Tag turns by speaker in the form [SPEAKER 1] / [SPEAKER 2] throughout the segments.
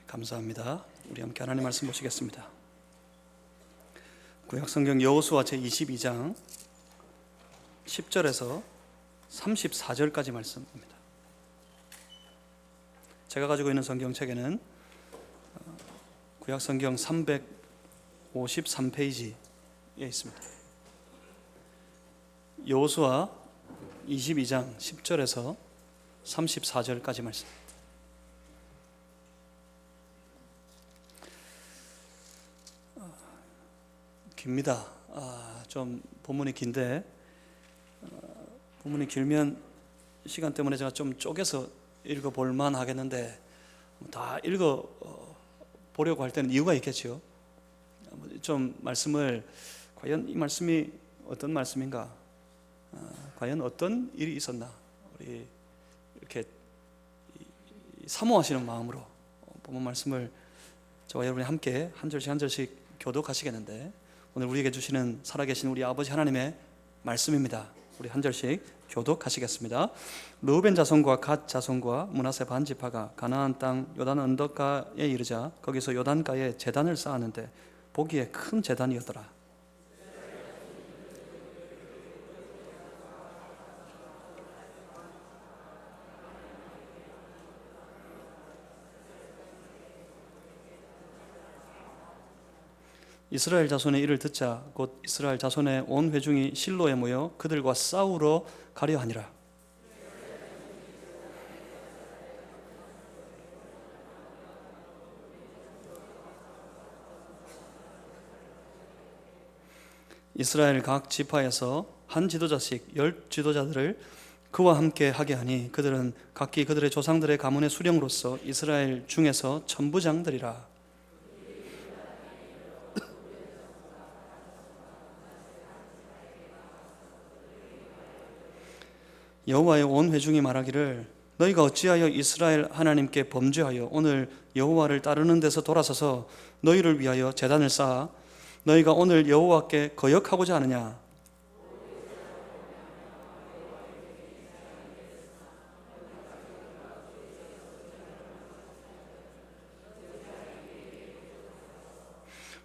[SPEAKER 1] 감사합니다. 우리 함께 하나님 말씀 보시겠습니다. 구약성경 여호수아 제22장 10절에서 34절까지 말씀입니다. 제가 가지고 있는 성경책에는 구약성경 353페이지에 있습니다. 여호수아 22장 10절에서 34절까지 말씀. 깁니다. 좀 본문이 긴데 본문이 길면 시간 때문에 제가 좀 쪼개서 읽어볼만 하겠는데 다 읽어보려고 할 때는 이유가 있겠죠. 좀 말씀을 과연 이 말씀이 어떤 말씀인가, 과연 어떤 일이 있었나, 우리 이렇게 사모하시는 마음으로 본문 말씀을 저와 여러분이 함께 한 절씩 한 절씩 교독하시겠는데, 오늘 우리에게 주시는 살아계신 우리 아버지 하나님의 말씀입니다. 우리 한 절씩 교독하시겠습니다. 르우벤 자손과 갓 자손과 므낫세 반 지파가 가나안 땅 요단 언덕가에 이르자 거기서 요단가에 제단을 쌓았는데 보기에 큰 제단이었더라. 이스라엘 자손의 이를 듣자 곧 이스라엘 자손의 온 회중이 실로에 모여 그들과 싸우러 가려 하니라. 이스라엘 각 지파에서 한 지도자씩 10 지도자들을 그와 함께 하게 하니 그들은 각기 그들의 조상들의 가문의 수령으로서 이스라엘 중에서 천부장들이라. 여호와의 온 회중이 말하기를 너희가 어찌하여 이스라엘 하나님께 범죄하여 오늘 여호와를 따르는 데서 돌아서서 너희를 위하여 제단을 쌓아 너희가 오늘 여호와께 거역하고자 하느냐.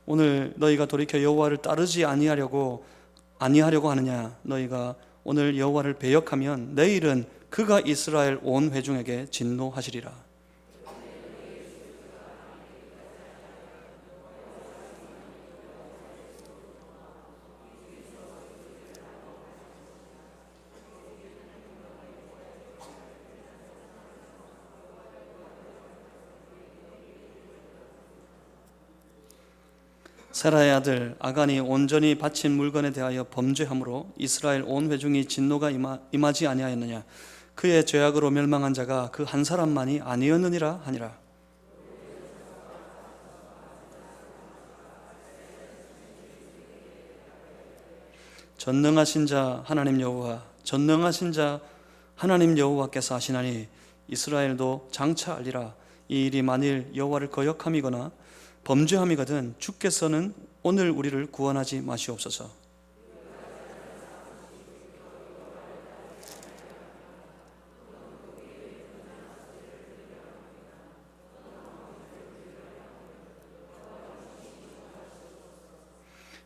[SPEAKER 1] 오늘 너희가 돌이켜 여호와를 따르지 아니하려고 하느냐. 너희가 오늘 여호와를 배역하면 내일은 그가 이스라엘 온 회중에게 진노하시리라. 세라의 아들 아간이 온전히 바친 물건에 대하여 범죄함으로 이스라엘 온 회중이 진노가 임하지 아니하였느냐. 그의 죄악으로 멸망한 자가 그 한 사람만이 아니었느니라 하니라. 전능하신 자 하나님 여호와, 전능하신 자 하나님 여호와께서 하시나니 이스라엘도 장차 알리라. 이 일이 만일 여호와를 거역함이거나 범죄함이거든 주께서는 오늘 우리를 구원하지 마시옵소서.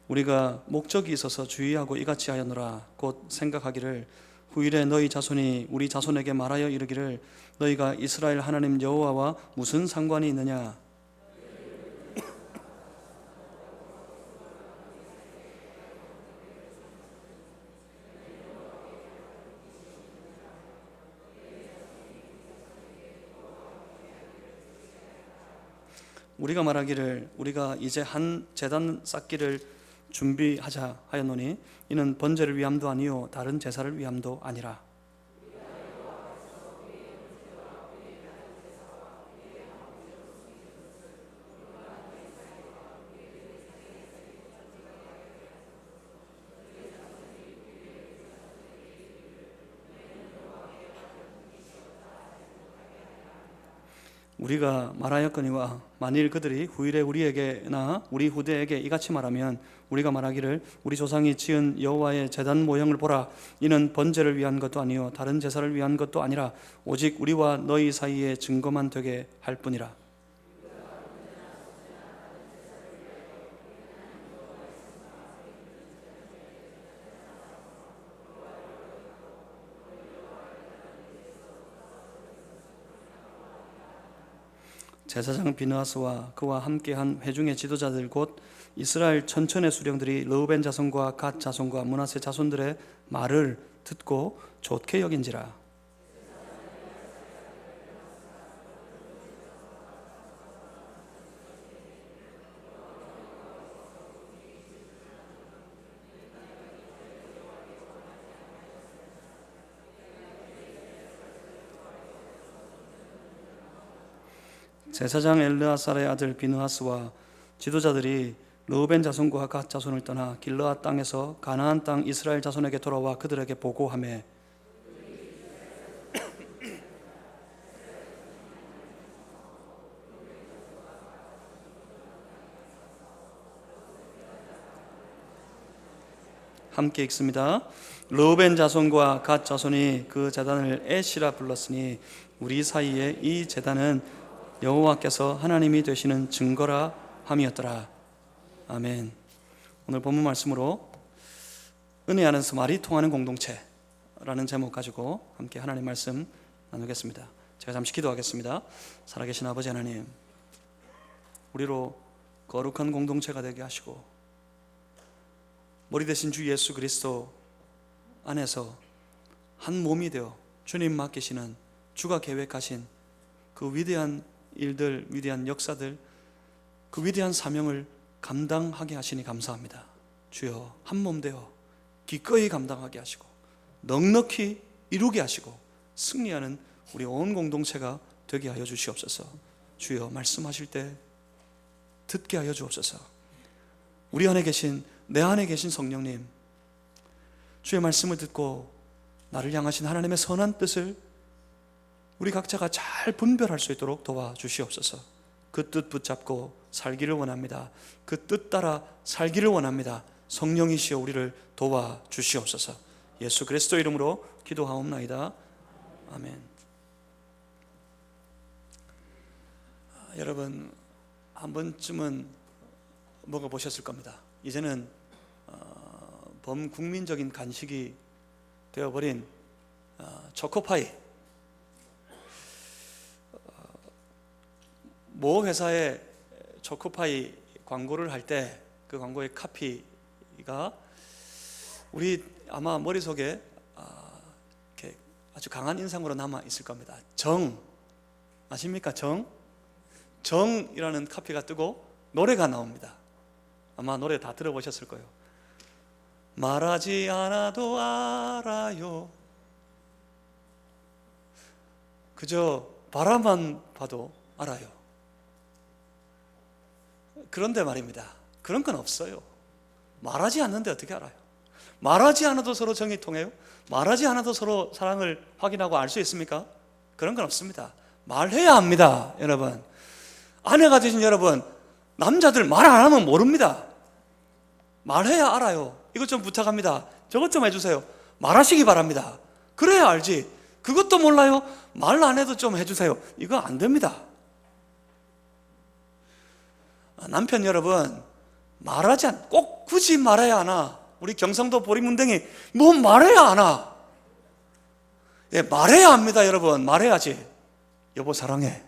[SPEAKER 1] 우리가 목적이 있어서 주의하고 이같이 하였노라. 곧 생각하기를 후일에 너희 자손이 우리 자손에게 말하여 이르기를 너희가 이스라엘 하나님 여호와와 무슨 상관이 있느냐. 우리가 말하기를 우리가 이제 한 제단 쌓기를 준비하자 하였노니 이는 번제를 위함도 아니요 다른 제사를 위함도 아니라. 우리가 말하였거니와 만일 그들이 후일에 우리에게나 우리 후대에게 이같이 말하면 우리가 말하기를 우리 조상이 지은 여호와의 제단 모형을 보라. 이는 번제를 위한 것도 아니요 다른 제사를 위한 것도 아니라 오직 우리와 너희 사이에 증거만 되게 할 뿐이라. 제사장 비느하스와 그와 함께한 회중의 지도자들 곧 이스라엘 전천의 수령들이 르우벤 자손과 갓 자손과 므낫세 자손들의 말을 듣고 좋게 여긴지라. 제사장 엘르아살의 아들 비느하스와 지도자들이 르우벤 자손과 갓 자손을 떠나 길르앗 땅에서 가나안 땅 이스라엘 자손에게 돌아와 그들에게 보고하매 함께 읽습니다. 르우벤 자손과 갓 자손이 그 제단을 에시라 불렀으니 우리 사이에 이 제단은 여호와께서 하나님이 되시는 증거라 함이었더라. 아멘. 오늘 본문 말씀으로 은혜 안에서 말이 통하는 공동체라는 제목 가지고 함께 하나님 말씀 나누겠습니다. 제가 잠시 기도하겠습니다. 살아계신 아버지 하나님, 우리로 거룩한 공동체가 되게 하시고 머리 대신 주 예수 그리스도 안에서 한 몸이 되어 주님 맡기시는 주가 계획하신 그 위대한 일들, 위대한 역사들, 그 위대한 사명을 감당하게 하시니 감사합니다. 주여, 한 몸 되어 기꺼이 감당하게 하시고 넉넉히 이루게 하시고 승리하는 우리 온 공동체가 되게 하여 주시옵소서. 주여, 말씀하실 때 듣게 하여 주옵소서. 우리 안에 계신, 내 안에 계신 성령님, 주의 말씀을 듣고 나를 향하신 하나님의 선한 뜻을 우리 각자가 잘 분별할 수 있도록 도와주시옵소서. 그 뜻 붙잡고 살기를 원합니다. 그 뜻 따라 살기를 원합니다. 성령이시여 우리를 도와주시옵소서. 예수 그리스도 이름으로 기도하옵나이다. 아멘. 여러분, 한 번쯤은 먹어보셨을 겁니다. 이제는 범국민적인 간식이 되어버린 초코파이. 모 회사의 초코파이 광고를 할 때 그 광고의 카피가 우리 아마 머릿속에 이렇게 아주 강한 인상으로 남아 있을 겁니다. 정, 아십니까? 정이라는 카피가 뜨고 노래가 나옵니다. 아마 노래 다 들어보셨을 거예요. 말하지 않아도 알아요. 그저 바라만 봐도 알아요. 그런데 말입니다, 그런 건 없어요. 말하지 않는데 어떻게 알아요? 말하지 않아도 서로 정이 통해요? 말하지 않아도 서로 사랑을 확인하고 알 수 있습니까? 그런 건 없습니다. 말해야 합니다. 여러분, 아내가 되신 여러분, 남자들 말 안 하면 모릅니다. 말해야 알아요. 이것 좀 부탁합니다. 저것 좀 해주세요. 말하시기 바랍니다. 그래야 알지. 그것도 몰라요? 말 안 해도 좀 해주세요. 이거 안 됩니다. 남편 여러분, 말하지 않, 꼭 굳이 말해야 하나? 우리 경상도 보리문댕이 뭐 말해야 하나? 예, 말해야 합니다. 여러분, 말해야지. 여보 사랑해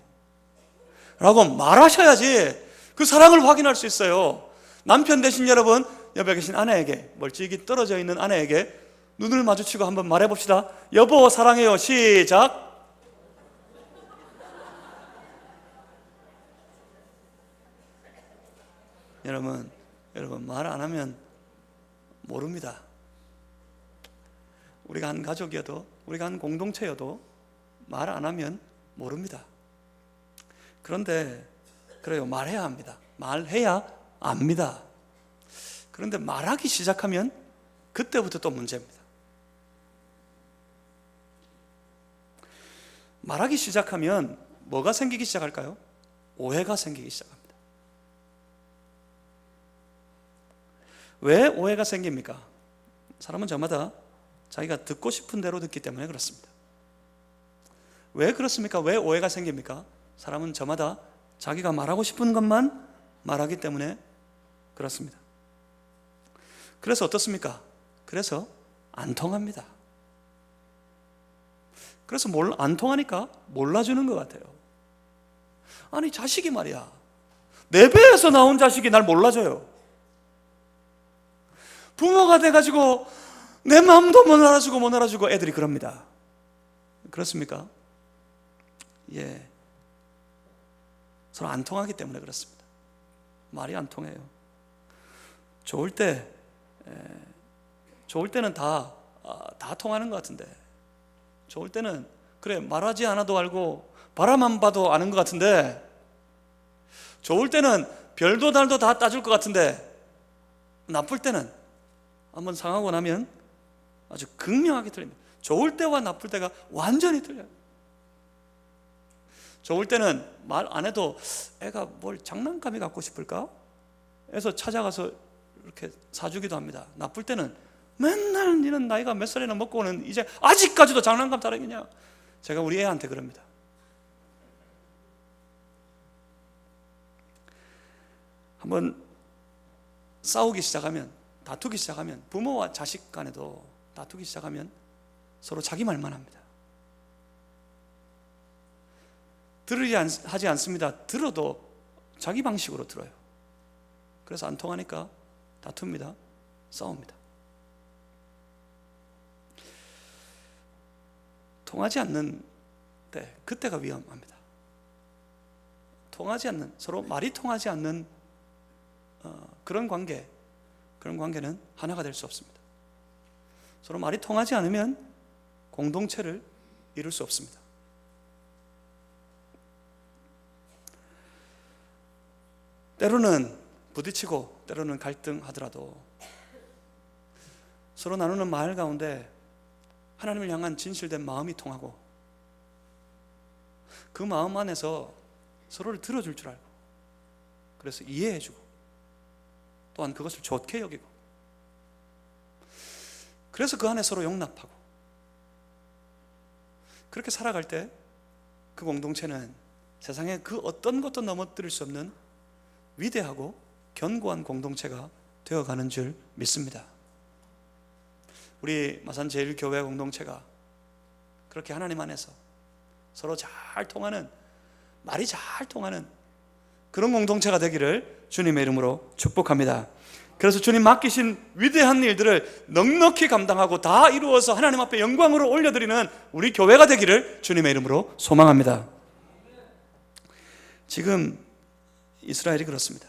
[SPEAKER 1] 라고 말하셔야지 그 사랑을 확인할 수 있어요. 남편 되신 여러분, 옆에 계신 아내에게, 멀찍이 떨어져 있는 아내에게 눈을 마주치고 한번 말해봅시다. 여보 사랑해요. 시작. 여러분 말 안 하면 모릅니다. 우리가 한 가족이어도, 우리가 한 공동체여도 말 안 하면 모릅니다. 그런데 그래요, 말해야 합니다. 말해야 압니다. 그런데 말하기 시작하면 그때부터 또 문제입니다. 말하기 시작하면 뭐가 생기기 시작할까요? 오해가 생기기 시작합니다. 왜 오해가 생깁니까? 사람은 저마다 자기가 듣고 싶은 대로 듣기 때문에 그렇습니다. 왜 그렇습니까? 왜 오해가 생깁니까? 사람은 저마다 자기가 말하고 싶은 것만 말하기 때문에 그렇습니다. 그래서 어떻습니까? 그래서 안 통합니다. 그래서 안 통하니까 몰라주는 것 같아요. 아니 자식이 말이야, 내 배에서 나온 자식이 날 몰라줘요. 부모가 돼가지고 내 마음도 못 알아주고 애들이 그럽니다. 그렇습니까? 예, 서로 안 통하기 때문에 그렇습니다. 말이 안 통해요. 좋을 때는 다 통하는 것 같은데, 좋을 때는 그래 말하지 않아도 알고 바라만 봐도 아는 것 같은데, 좋을 때는 별도 달도 다 따줄 것 같은데, 나쁠 때는 한번 상하고 나면 아주 극명하게 틀립니다. 좋을 때와 나쁠 때가 완전히 틀려요. 좋을 때는 말 안 해도 애가 뭘 장난감이 갖고 싶을까? 해서 찾아가서 이렇게 사주기도 합니다. 나쁠 때는 맨날 니는 나이가 몇 살이나 먹고 오는 이제 아직까지도 장난감 타령이냐? 제가 우리 애한테 그럽니다. 한번 싸우기 시작하면, 다투기 시작하면, 부모와 자식 간에도 다투기 시작하면 서로 자기 말만 합니다. 하지 않습니다. 들어도 자기 방식으로 들어요. 그래서 안 통하니까 다툽니다. 싸웁니다. 통하지 않는 때, 그때가 위험합니다. 통하지 않는, 서로 말이 통하지 않는 그런 관계는 하나가 될 수 없습니다. 서로 말이 통하지 않으면 공동체를 이룰 수 없습니다. 때로는 부딪히고 때로는 갈등하더라도 서로 나누는 말 가운데 하나님을 향한 진실된 마음이 통하고, 그 마음 안에서 서로를 들어줄 줄 알고, 그래서 이해해주고, 또한 그것을 좋게 여기고, 그래서 그 안에 서로 용납하고, 그렇게 살아갈 때 그 공동체는 세상에 그 어떤 것도 넘어뜨릴 수 없는 위대하고 견고한 공동체가 되어가는 줄 믿습니다. 우리 마산제일교회 공동체가 그렇게 하나님 안에서 서로 잘 통하는, 말이 잘 통하는 그런 공동체가 되기를 주님의 이름으로 축복합니다. 그래서 주님 맡기신 위대한 일들을 넉넉히 감당하고 다 이루어서 하나님 앞에 영광으로 올려드리는 우리 교회가 되기를 주님의 이름으로 소망합니다. 지금 이스라엘이 그렇습니다.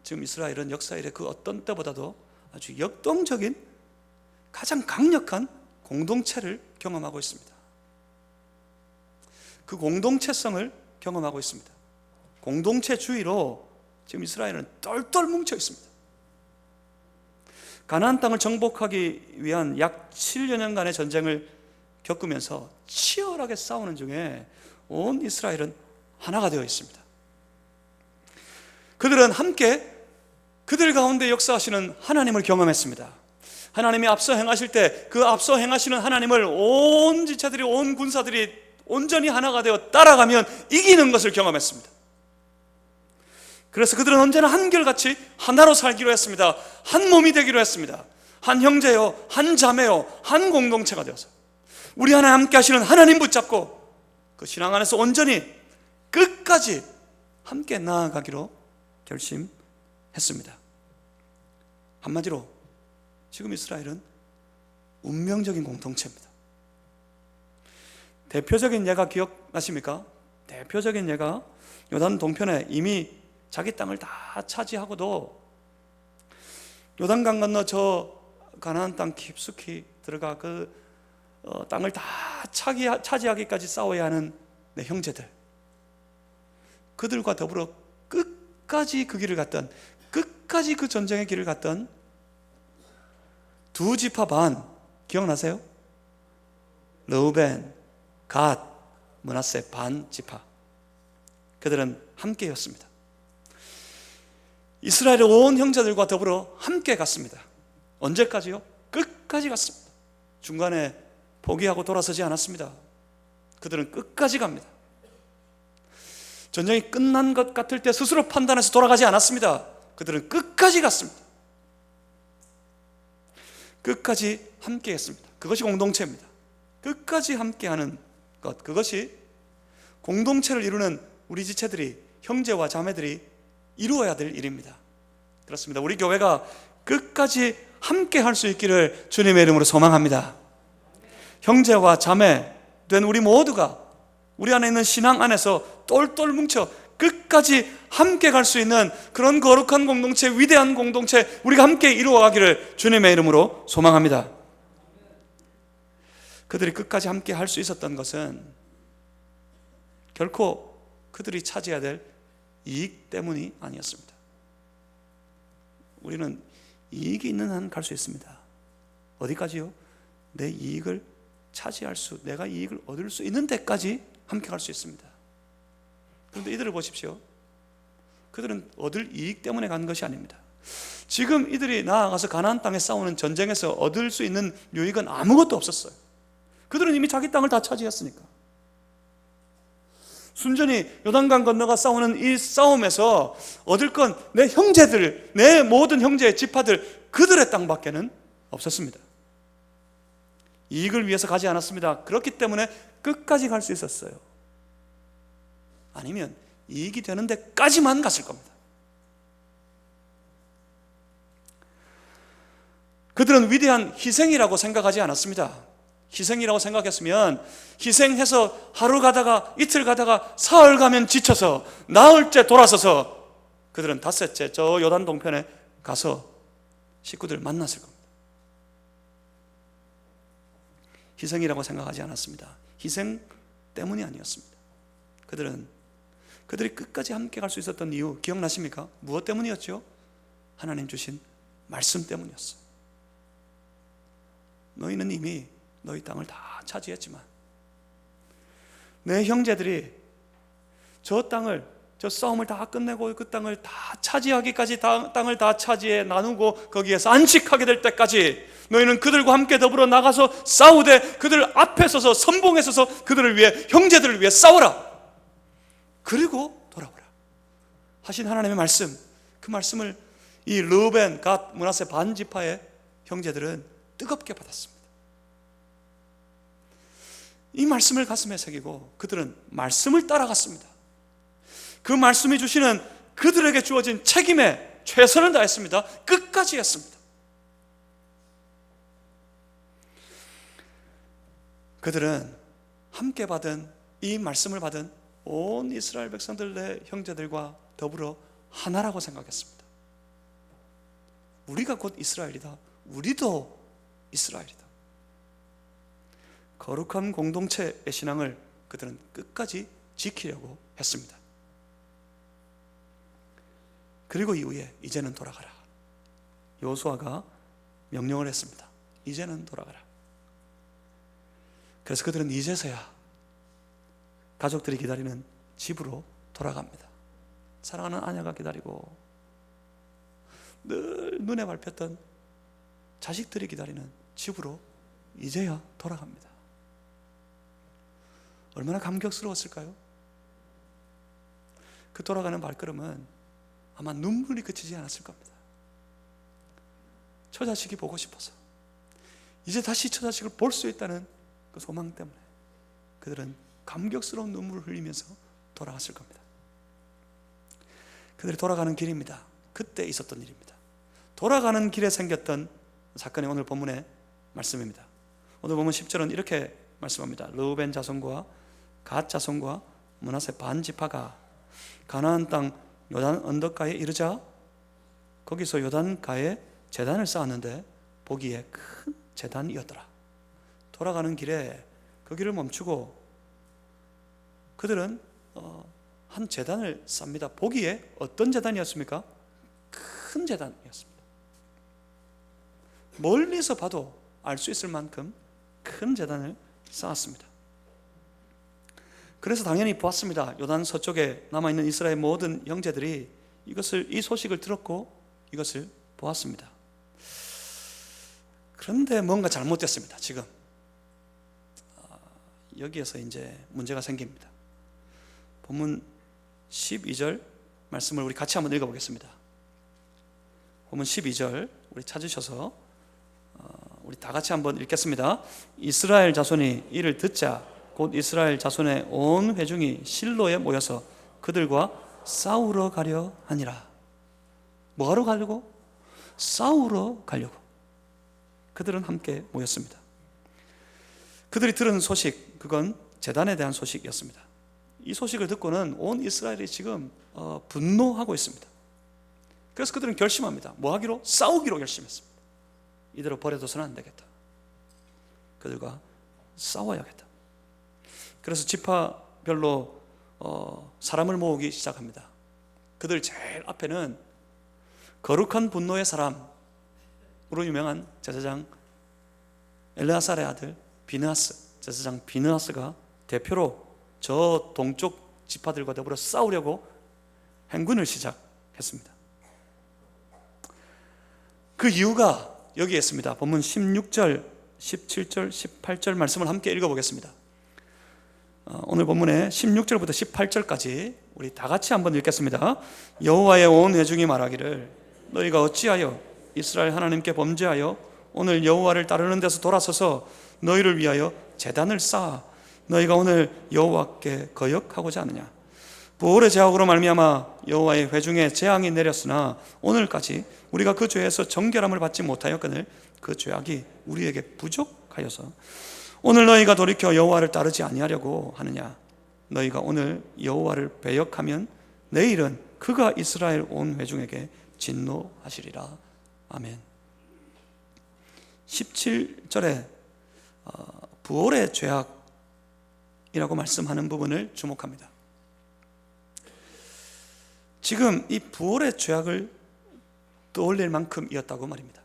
[SPEAKER 1] 지금 이스라엘은 역사일의 그 어떤 때보다도 아주 역동적인, 가장 강력한 공동체를 경험하고 있습니다. 그 공동체성을 경험하고 있습니다. 공동체주의로 지금 이스라엘은 똘똘 뭉쳐 있습니다. 가나안 땅을 정복하기 위한 약 7여 년간의 전쟁을 겪으면서 치열하게 싸우는 중에 온 이스라엘은 하나가 되어 있습니다. 그들은 함께 그들 가운데 역사하시는 하나님을 경험했습니다. 하나님이 앞서 행하실 때 그 앞서 행하시는 하나님을 온 지체들이, 온 군사들이 온전히 하나가 되어 따라가면 이기는 것을 경험했습니다. 그래서 그들은 언제나 한결같이 하나로 살기로 했습니다. 한 몸이 되기로 했습니다. 한 형제요, 한 자매요, 한 공동체가 되어서 우리 하나 함께 하시는 하나님 붙잡고 그 신앙 안에서 온전히 끝까지 함께 나아가기로 결심했습니다. 한마디로 지금 이스라엘은 운명적인 공동체입니다. 대표적인 예가 기억나십니까? 대표적인 예가 요단 동편에 이미 자기 땅을 다 차지하고도 요단강 건너 저 가나안 땅 깊숙이 들어가 그 땅을 다 차지하기까지 싸워야 하는 내 형제들, 그들과 더불어 끝까지 그 길을 갔던, 끝까지 그 전쟁의 길을 갔던 두 지파 반 기억나세요? 르우벤, 갓, 므낫세 반 지파, 그들은 함께였습니다. 이스라엘의 온 형제들과 더불어 함께 갔습니다. 언제까지요? 끝까지 갔습니다. 중간에 포기하고 돌아서지 않았습니다. 그들은 끝까지 갑니다. 전쟁이 끝난 것 같을 때 스스로 판단해서 돌아가지 않았습니다. 그들은 끝까지 갔습니다. 끝까지 함께 했습니다. 그것이 공동체입니다. 끝까지 함께하는 것, 그것이 공동체를 이루는 우리 지체들이, 형제와 자매들이 이루어야 될 일입니다. 그렇습니다. 우리 교회가 끝까지 함께 할 수 있기를 주님의 이름으로 소망합니다. 형제와 자매 된 우리 모두가 우리 안에 있는 신앙 안에서 똘똘 뭉쳐 끝까지 함께 갈 수 있는 그런 거룩한 공동체, 위대한 공동체, 우리가 함께 이루어가기를 주님의 이름으로 소망합니다. 그들이 끝까지 함께 할 수 있었던 것은 결코 그들이 차지해야 될 이익 때문이 아니었습니다. 우리는 이익이 있는 한 갈 수 있습니다. 어디까지요? 내 이익을 차지할 수, 내가 이익을 얻을 수 있는 데까지 함께 갈 수 있습니다. 그런데 이들을 보십시오. 그들은 얻을 이익 때문에 간 것이 아닙니다. 지금 이들이 나아가서 가나안 땅에 싸우는 전쟁에서 얻을 수 있는 유익은 아무것도 없었어요. 그들은 이미 자기 땅을 다 차지했으니까. 순전히 요단강 건너가 싸우는 이 싸움에서 얻을 건 내 형제들, 내 모든 형제의 지파들, 그들의 땅밖에는 없었습니다. 이익을 위해서 가지 않았습니다. 그렇기 때문에 끝까지 갈 수 있었어요. 아니면 이익이 되는 데까지만 갔을 겁니다. 그들은 위대한 희생이라고 생각하지 않았습니다. 희생이라고 생각했으면 희생해서 하루 가다가 이틀 가다가 사흘 가면 지쳐서 나흘째 돌아서서 그들은 닷새째 저 요단 동편에 가서 식구들 만났을 겁니다. 희생이라고 생각하지 않았습니다. 희생 때문이 아니었습니다. 그들이 끝까지 함께 갈 수 있었던 이유 기억나십니까? 무엇 때문이었죠? 하나님 주신 말씀 때문이었어요. 너희는 이미 너희 땅을 다 차지했지만 내 형제들이 저 싸움을 다 끝내고 그 땅을 다 차지하기까지 땅을 다 차지해 나누고 거기에서 안식하게 될 때까지 너희는 그들과 함께 더불어 나가서 싸우되 그들 앞에 서서 선봉에 서서 그들을 위해, 형제들을 위해 싸우라. 그리고 돌아오라 하신 하나님의 말씀, 그 말씀을 이 르우벤, 갓, 므낫세 반지파의 형제들은 뜨겁게 받았습니다. 이 말씀을 가슴에 새기고 그들은 말씀을 따라갔습니다. 그 말씀이 주시는 그들에게 주어진 책임에 최선을 다했습니다. 끝까지 했습니다. 그들은 함께 받은 이 말씀을 받은 온 이스라엘 백성들, 내 형제들과 더불어 하나라고 생각했습니다. 우리가 곧 이스라엘이다. 우리도 이스라엘이다. 거룩한 공동체의 신앙을 그들은 끝까지 지키려고 했습니다. 그리고 이후에 이제는 돌아가라. 여호수아가 명령을 했습니다. 이제는 돌아가라. 그래서 그들은 이제서야 가족들이 기다리는 집으로 돌아갑니다. 사랑하는 아내가 기다리고 늘 눈에 밟혔던 자식들이 기다리는 집으로 이제야 돌아갑니다. 얼마나 감격스러웠을까요? 그 돌아가는 발걸음은 아마 눈물이 그치지 않았을 겁니다. 처자식이 보고 싶어서, 이제 다시 처자식을 볼 수 있다는 그 소망 때문에 그들은 감격스러운 눈물을 흘리면서 돌아갔을 겁니다. 그들이 돌아가는 길입니다. 그때 있었던 일입니다. 돌아가는 길에 생겼던 사건이 오늘 본문의 말씀입니다. 오늘 본문 10절은 이렇게 말씀합니다. 르우벤 자손과 갓 자손과 므낫세 반지파가 가나안 땅 요단 언덕가에 이르자 거기서 요단가에 제단을 쌓았는데 보기에 큰 제단이었더라. 돌아가는 길에 그 길을 멈추고 그들은 한 제단을 쌉니다. 보기에 어떤 제단이었습니까? 큰 제단이었습니다. 멀리서 봐도 알 수 있을 만큼 큰 제단을 쌓았습니다. 그래서 당연히 보았습니다. 요단 서쪽에 남아있는 이스라엘 모든 형제들이 이 소식을 들었고 이것을 보았습니다. 그런데 뭔가 잘못됐습니다. 지금 여기에서 이제 문제가 생깁니다. 본문 12절 말씀을 우리 같이 한번 읽어보겠습니다. 본문 12절 우리 찾으셔서 우리 다 같이 한번 읽겠습니다. 이스라엘 자손이 이를 듣자 곧 이스라엘 자손의 온 회중이 실로에 모여서 그들과 싸우러 가려 하니라. 뭐하러 가려고? 싸우러 가려고. 그들은 함께 모였습니다. 그들이 들은 소식, 그건 제단에 대한 소식이었습니다. 이 소식을 듣고는 온 이스라엘이 지금 분노하고 있습니다. 그래서 그들은 결심합니다. 뭐 하기로? 싸우기로 결심했습니다. 이대로 버려둬서는 안 되겠다. 그들과 싸워야겠다. 그래서 지파별로 사람을 모으기 시작합니다. 그들 제일 앞에는 거룩한 분노의 사람으로 유명한 제사장 엘르아살의 아들 비느하스, 제사장 비느하스가 대표로 저 동쪽 지파들과 더불어 싸우려고 행군을 시작했습니다. 그 이유가 여기에 있습니다. 본문 16절, 17절, 18절 말씀을 함께 읽어보겠습니다. 오늘 본문의 16절부터 18절까지 우리 다 같이 한번 읽겠습니다. 여호와의 온 회중이 말하기를 너희가 어찌하여 이스라엘 하나님께 범죄하여 오늘 여호와를 따르는 데서 돌아서서 너희를 위하여 제단을 쌓아 너희가 오늘 여호와께 거역하고자 하느냐. 부올의 제약으로 말미암아 여호와의 회중에 재앙이 내렸으나 오늘까지 우리가 그 죄에서 정결함을 받지 못하였거늘 그 죄악이 우리에게 부족하여서 오늘 너희가 돌이켜 여호와를 따르지 아니하려고 하느냐. 너희가 오늘 여호와를 배역하면 내일은 그가 이스라엘 온 회중에게 진노하시리라. 아멘. 17절에 부올의 죄악이라고 말씀하는 부분을 주목합니다. 지금 이 부올의 죄악을 떠올릴 만큼이었다고 말입니다.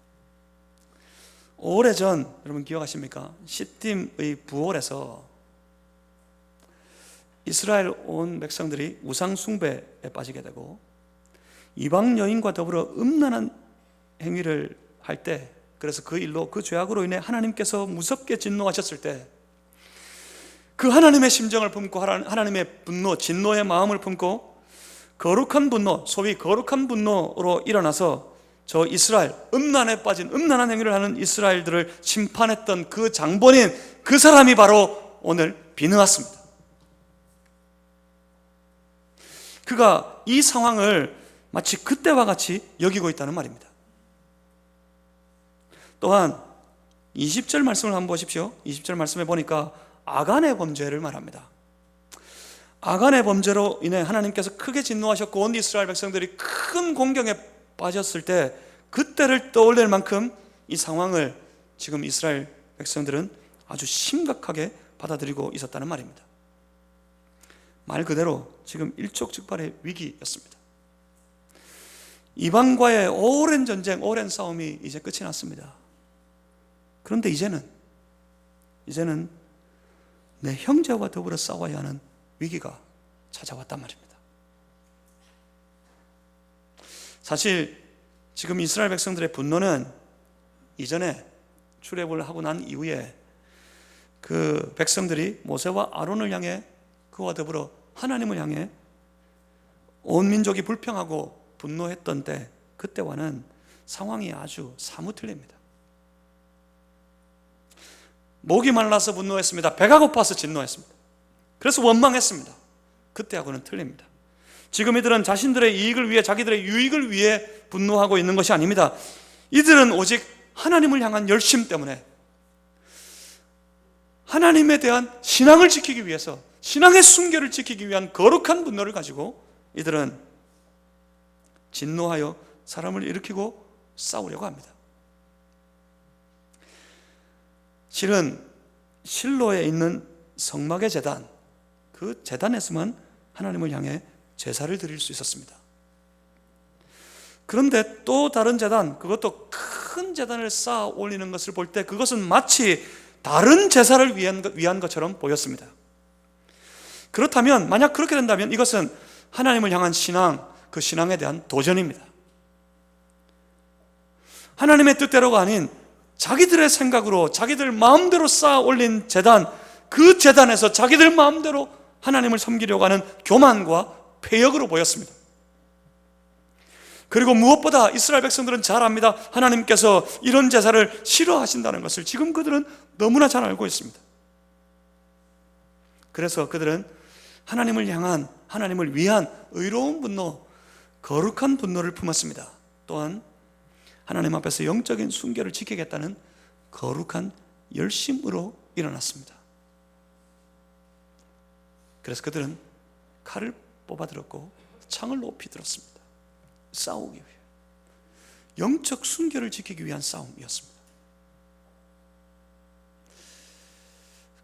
[SPEAKER 1] 오래전 여러분 기억하십니까? 시딤의 부올에서 이스라엘 온 백성들이 우상 숭배에 빠지게 되고 이방 여인과 더불어 음란한 행위를 할 때, 그래서 그 일로 그 죄악으로 인해 하나님께서 무섭게 진노하셨을 때 그 하나님의 심정을 품고 하나님의 분노, 진노의 마음을 품고 거룩한 분노, 소위 거룩한 분노로 일어나서 저 이스라엘, 음란에 빠진 음란한 행위를 하는 이스라엘들을 심판했던 그 장본인, 그 사람이 바로 오늘 비느하스입니다. 그가 이 상황을 마치 그때와 같이 여기고 있다는 말입니다. 또한 20절 말씀을 한번 보십시오. 20절 말씀에 보니까 아간의 범죄를 말합니다. 아간의 범죄로 인해 하나님께서 크게 진노하셨고 온 이스라엘 백성들이 큰 공경에 빠졌을 때 그때를 떠올릴 만큼 이 상황을 지금 이스라엘 백성들은 아주 심각하게 받아들이고 있었다는 말입니다. 말 그대로 지금 일촉즉발의 위기였습니다. 이방과의 오랜 전쟁, 오랜 싸움이 이제 끝이 났습니다. 그런데 이제는 내 형제와 더불어 싸워야 하는 위기가 찾아왔단 말입니다. 사실 지금 이스라엘 백성들의 분노는 이전에 출애굽을 하고 난 이후에 그 백성들이 모세와 아론을 향해 그와 더불어 하나님을 향해 온 민족이 불평하고 분노했던 때, 그때와는 상황이 아주 사뭇 틀립니다. 목이 말라서 분노했습니다. 배가 고파서 진노했습니다. 그래서 원망했습니다. 그때하고는 틀립니다. 지금 이들은 자신들의 이익을 위해, 자기들의 유익을 위해 분노하고 있는 것이 아닙니다. 이들은 오직 하나님을 향한 열심 때문에 하나님에 대한 신앙을 지키기 위해서, 신앙의 순결을 지키기 위한 거룩한 분노를 가지고 이들은 진노하여 사람을 일으키고 싸우려고 합니다. 실은 실로에 있는 성막의 제단, 그 제단에서만 하나님을 향해 제사를 드릴 수 있었습니다. 그런데 또 다른 제단, 그것도 큰 제단을 쌓아 올리는 것을 볼 때 그것은 마치 다른 제사를 위한 것처럼 보였습니다. 그렇다면, 만약 그렇게 된다면 이것은 하나님을 향한 신앙, 그 신앙에 대한 도전입니다. 하나님의 뜻대로가 아닌 자기들의 생각으로, 자기들 마음대로 쌓아 올린 제단, 그 제단에서 자기들 마음대로 하나님을 섬기려고 하는 교만과 패역으로 보였습니다. 그리고 무엇보다 이스라엘 백성들은 잘 압니다. 하나님께서 이런 제사를 싫어하신다는 것을 지금 그들은 너무나 잘 알고 있습니다. 그래서 그들은 하나님을 향한, 하나님을 위한 의로운 분노, 거룩한 분노를 품었습니다. 또한 하나님 앞에서 영적인 순결을 지키겠다는 거룩한 열심으로 일어났습니다. 그래서 그들은 칼을 뽑아들었고 창을 높이 들었습니다. 싸우기 위해, 영적 순결을 지키기 위한 싸움이었습니다.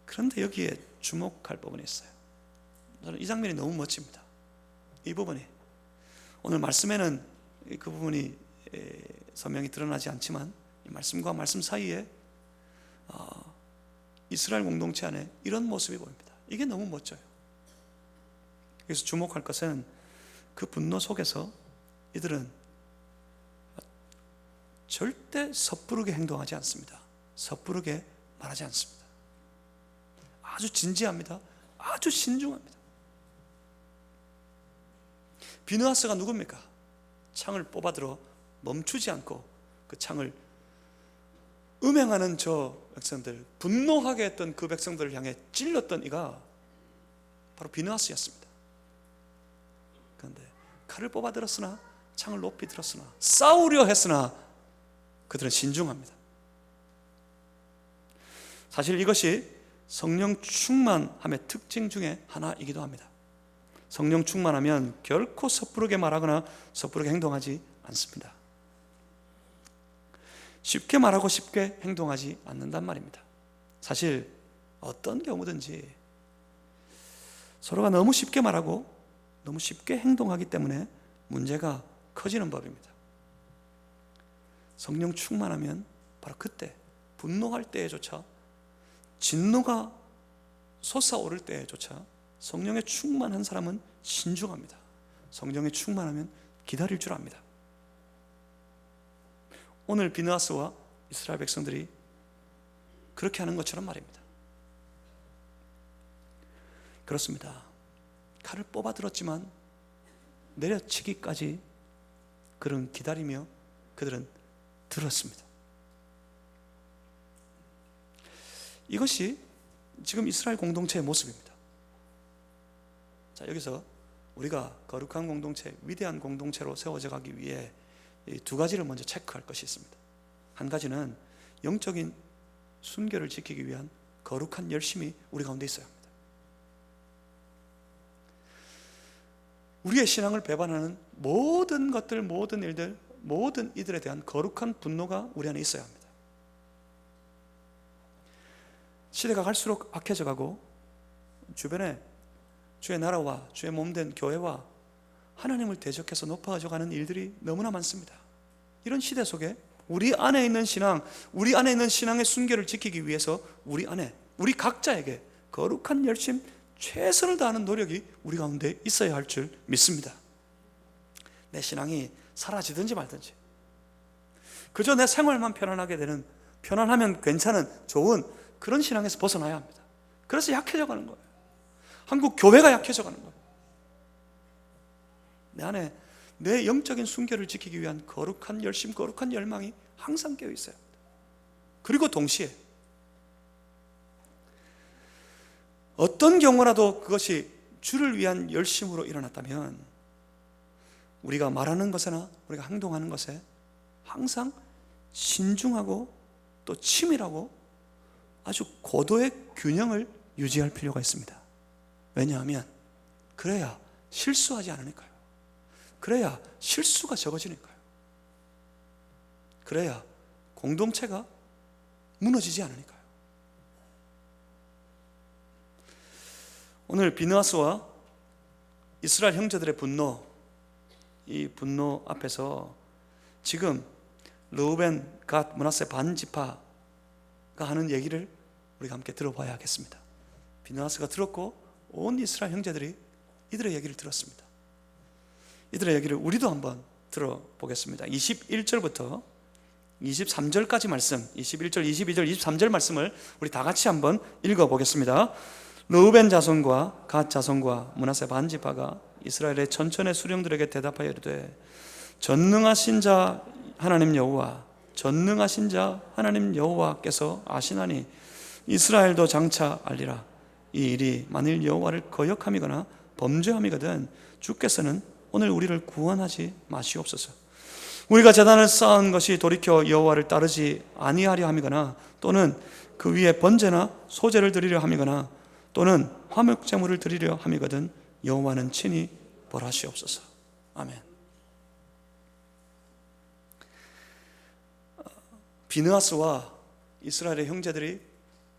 [SPEAKER 1] 그런데 여기에 주목할 부분이 있어요. 저는 이 장면이 너무 멋집니다. 이 부분이, 오늘 말씀에는 그 부분이 선명히 드러나지 않지만 이 말씀과 말씀 사이에 이스라엘 공동체 안에 이런 모습이 보입니다. 이게 너무 멋져요. 그래서 주목할 것은 그 분노 속에서 이들은 절대 섣부르게 행동하지 않습니다. 섣부르게 말하지 않습니다. 아주 진지합니다. 아주 신중합니다. 비느하스가 누굽니까? 창을 뽑아들어 멈추지 않고 그 창을 음행하는 저 백성들, 분노하게 했던 그 백성들을 향해 찔렀던 이가 바로 비느하스였습니다. 그런데 칼을 뽑아들었으나, 창을 높이 들었으나, 싸우려 했으나 그들은 신중합니다. 사실 이것이 성령 충만함의 특징 중에 하나이기도 합니다. 성령 충만하면 결코 섣부르게 말하거나 섣부르게 행동하지 않습니다. 쉽게 말하고 쉽게 행동하지 않는단 말입니다. 사실 어떤 경우든지 서로가 너무 쉽게 말하고 너무 쉽게 행동하기 때문에 문제가 커지는 법입니다. 성령 충만하면 바로 그때, 분노할 때에조차, 진노가 솟아오를 때에조차 성령에 충만한 사람은 신중합니다. 성령에 충만하면 기다릴 줄 압니다. 오늘 비느하스와 이스라엘 백성들이 그렇게 하는 것처럼 말입니다. 그렇습니다. 칼을 뽑아들었지만 내려치기까지 그들은 기다리며 그들은 들었습니다. 이것이 지금 이스라엘 공동체의 모습입니다. 자, 여기서 우리가 거룩한 공동체, 위대한 공동체로 세워져 가기 위해 이 두 가지를 먼저 체크할 것이 있습니다. 한 가지는 영적인 순결을 지키기 위한 거룩한 열심이 우리 가운데 있어야 합니다. 우리의 신앙을 배반하는 모든 것들, 모든 일들, 모든 이들에 대한 거룩한 분노가 우리 안에 있어야 합니다. 시대가 갈수록 악해져 가고 주변에 주의 나라와 주의 몸된 교회와 하나님을 대적해서 높아져 가는 일들이 너무나 많습니다. 이런 시대 속에 우리 안에 있는 신앙, 우리 안에 있는 신앙의 순결을 지키기 위해서 우리 안에, 우리 각자에게 거룩한 열심, 최선을 다하는 노력이 우리 가운데 있어야 할 줄 믿습니다. 내 신앙이 사라지든지 말든지, 그저 내 생활만 편안하게 되는, 편안하면 괜찮은 좋은 그런 신앙에서 벗어나야 합니다. 그래서 약해져 가는 거예요. 한국 교회가 약해져 가는 거예요. 내 안에 내 영적인 순결을 지키기 위한 거룩한 열심, 거룩한 열망이 항상 깨어 있어야 합니다. 그리고 동시에 어떤 경우라도 그것이 주를 위한 열심으로 일어났다면 우리가 말하는 것이나 우리가 행동하는 것에 항상 신중하고 또 치밀하고 아주 고도의 균형을 유지할 필요가 있습니다. 왜냐하면 그래야 실수하지 않으니까요. 그래야 실수가 적어지니까요. 그래야 공동체가 무너지지 않으니까요. 오늘 비느하스와 이스라엘 형제들의 분노, 이 분노 앞에서 지금 르우벤, 갓, 므낫세 반지파가 하는 얘기를 우리가 함께 들어봐야 하겠습니다. 비느하스가 들었고 온 이스라엘 형제들이 이들의 얘기를 들었습니다. 이들의 얘기를 우리도 한번 들어보겠습니다. 21절부터 23절까지 말씀, 21절, 22절, 23절 말씀을 우리 다 같이 한번 읽어보겠습니다. 르우벤 자손과 갓 자손과 므낫세 반지파가 이스라엘의 전천의 수령들에게 대답하여 이르되, 전능하신 자 하나님 여호와, 전능하신 자 하나님 여호와께서 아시나니 이스라엘도 장차 알리라. 이 일이 만일 여호와를 거역함이거나 범죄함이거든 주께서는 오늘 우리를 구원하지 마시옵소서. 우리가 제단을 쌓은 것이 돌이켜 여호와를 따르지 아니하려 함이거나 또는 그 위에 번제나 소제를 드리려 함이거나 또는 화목제물을 드리려 함이거든 여호와는 친히 벌하시옵소서. 아멘. 비느하스와 이스라엘의 형제들이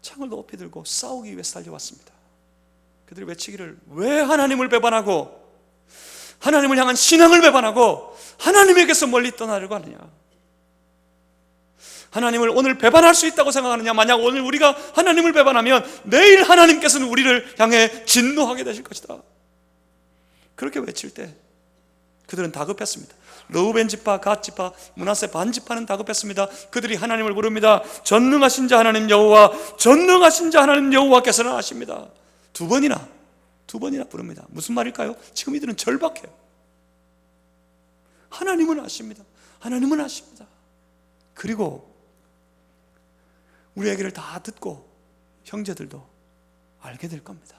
[SPEAKER 1] 창을 높이 들고 싸우기 위해 달려왔습니다. 그들이 외치기를, 왜 하나님을 배반하고 하나님을 향한 신앙을 배반하고 하나님에게서 멀리 떠나려고 하느냐? 하나님을 오늘 배반할 수 있다고 생각하느냐? 만약 오늘 우리가 하나님을 배반하면 내일 하나님께서는 우리를 향해 진노하게 되실 것이다. 그렇게 외칠 때 그들은 다급했습니다. 르우벤 지파, 갓 지파, 므낫세 반 지파는 다급했습니다. 그들이 하나님을 부릅니다. 전능하신 자 하나님 여호와, 전능하신 자 하나님 여호와께서는 아십니다. 두 번이나 부릅니다. 무슨 말일까요? 지금 이들은 절박해요. 하나님은 아십니다. 하나님은 아십니다. 그리고 우리 얘기를 다 듣고 형제들도 알게 될 겁니다.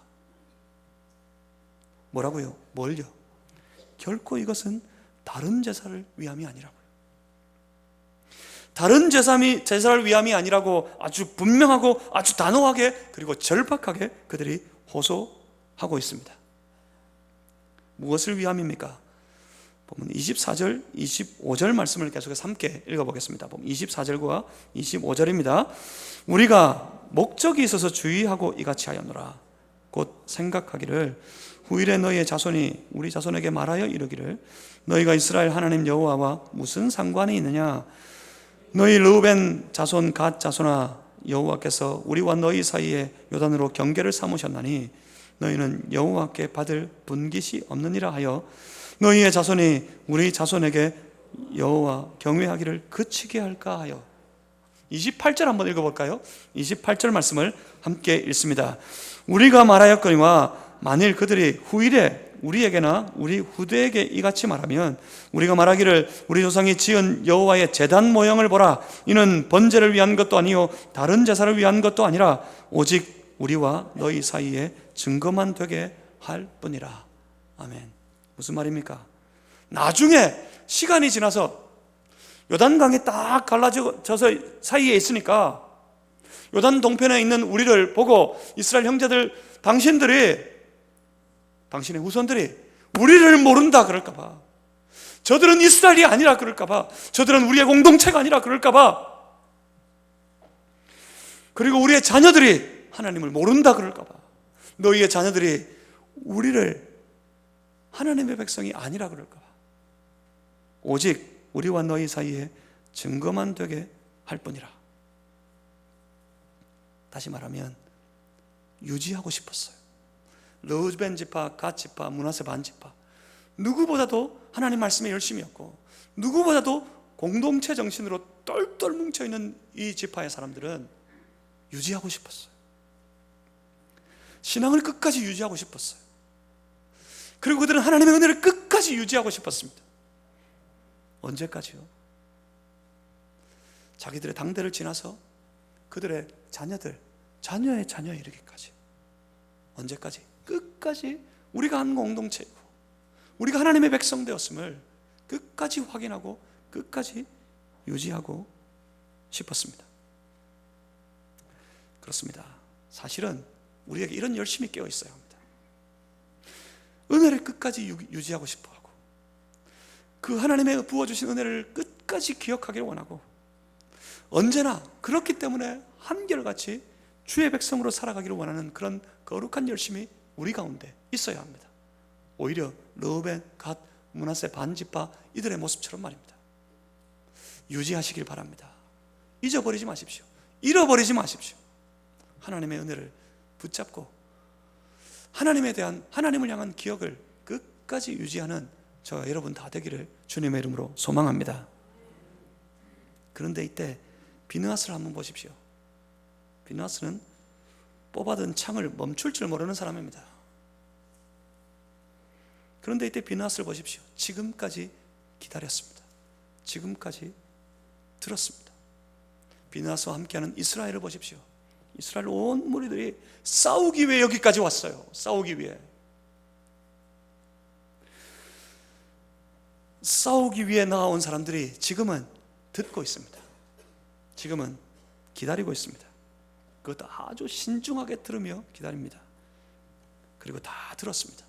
[SPEAKER 1] 뭐라고요? 뭘요? 결코 이것은 다른 제사를 위함이 아니라고요. 다른 제사를 위함이 아니라고 아주 분명하고 아주 단호하게 그리고 절박하게 그들이 호소하고 있습니다. 무엇을 위함입니까? 보면 24절, 25절 말씀을 계속해서 함께 읽어보겠습니다. 보면 24절과 25절입니다. 우리가 목적이 있어서 주의하고 이같이 하였노라. 곧 생각하기를 후일에 너희의 자손이 우리 자손에게 말하여 이르기를 너희가 이스라엘 하나님 여호와와 무슨 상관이 있느냐? 너희 르우벤 자손 갓 자손아, 여호와께서 우리와 너희 사이에 요단으로 경계를 삼으셨나니 너희는 여호와께 받을 분깃이 없느니라 하여 너희의 자손이 우리 자손에게 여호와 경외하기를 그치게 할까 하여. 28절 한번 읽어볼까요? 28절 말씀을 함께 읽습니다. 우리가 말하였거니와 만일 그들이 후일에 우리에게나 우리 후대에게 이같이 말하면 우리가 말하기를 우리 조상이 지은 여호와의 제단 모형을 보라. 이는 번제를 위한 것도 아니요 다른 제사를 위한 것도 아니라 오직 우리와 너희 사이에 증거만 되게 할 뿐이라. 아멘. 무슨 말입니까? 나중에 시간이 지나서 요단강이 딱 갈라져서 사이에 있으니까 요단 동편에 있는 우리를 보고 이스라엘 형제들, 당신의 후손들이 우리를 모른다 그럴까봐, 저들은 이스라엘이 아니라 그럴까봐, 저들은 우리의 공동체가 아니라 그럴까봐, 그리고 우리의 자녀들이 하나님을 모른다 그럴까봐, 너희의 자녀들이 우리를 하나님의 백성이 아니라 그럴까봐, 오직 우리와 너희 사이에 증거만 되게 할 뿐이라. 다시 말하면 유지하고 싶었어요. 르우벤 지파, 갓 지파, 므낫세 반 지파, 누구보다도 하나님 말씀에 열심이었고 누구보다도 공동체 정신으로 똘똘 뭉쳐있는 이 지파의 사람들은 유지하고 싶었어요. 신앙을 끝까지 유지하고 싶었어요. 그리고 그들은 하나님의 은혜를 끝까지 유지하고 싶었습니다. 언제까지요? 자기들의 당대를 지나서 그들의 자녀의 자녀에 이르기까지. 언제까지? 끝까지 우리가 한 공동체이고 우리가 하나님의 백성 되었음을 끝까지 확인하고 끝까지 유지하고 싶었습니다. 그렇습니다. 사실은 우리에게 이런 열심이 깨어 있어야 합니다. 은혜를 끝까지 유지하고 싶어하고 그 하나님의 부어주신 은혜를 끝까지 기억하기를 원하고 언제나 그렇기 때문에 한결같이 주의 백성으로 살아가기를 원하는 그런 거룩한 열심이 우리 가운데 있어야 합니다. 오히려 르우벤, 갓, 므낫세 반 지파 이들의 모습처럼 말입니다. 유지하시길 바랍니다. 잊어버리지 마십시오. 잃어버리지 마십시오. 하나님의 은혜를 붙잡고 하나님을 향한 기억을 끝까지 유지하는 저와 여러분 다 되기를 주님의 이름으로 소망합니다. 그런데 이때 비느하스를 한번 보십시오. 비느하스는 뽑아든 창을 멈출 줄 모르는 사람입니다. 그런데 이때 비느하스를 보십시오. 지금까지 기다렸습니다. 지금까지 들었습니다. 비느하스와 함께하는 이스라엘을 보십시오. 이스라엘 온 무리들이 싸우기 위해 여기까지 왔어요. 싸우기 위해. 싸우기 위해 나온 사람들이 지금은 듣고 있습니다. 지금은 기다리고 있습니다. 그것도 아주 신중하게 들으며 기다립니다. 그리고 다 들었습니다.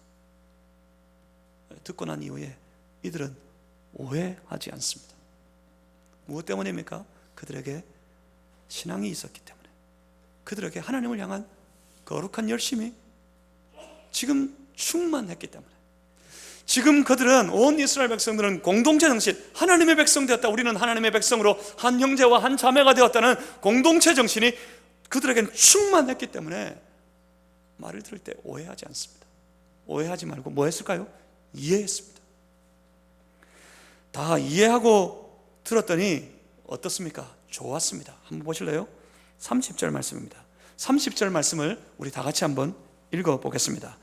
[SPEAKER 1] 듣고 난 이후에 이들은 오해하지 않습니다. 무엇 때문입니까? 그들에게 신앙이 있었기 때문에, 그들에게 하나님을 향한 거룩한 열심이 지금 충만했기 때문에, 지금 그들은, 온 이스라엘 백성들은 공동체 정신, 하나님의 백성 되었다, 우리는 하나님의 백성으로 한 형제와 한 자매가 되었다는 공동체 정신이 그들에게는 충만했기 때문에 말을 들을 때 오해하지 않습니다. 오해하지 말고 뭐 했을까요? 이해했습니다. 다 이해하고 들었더니 어떻습니까? 좋았습니다. 한번 보실래요? 30절 말씀입니다. 30절 말씀을 우리 다 같이 한번 읽어보겠습니다.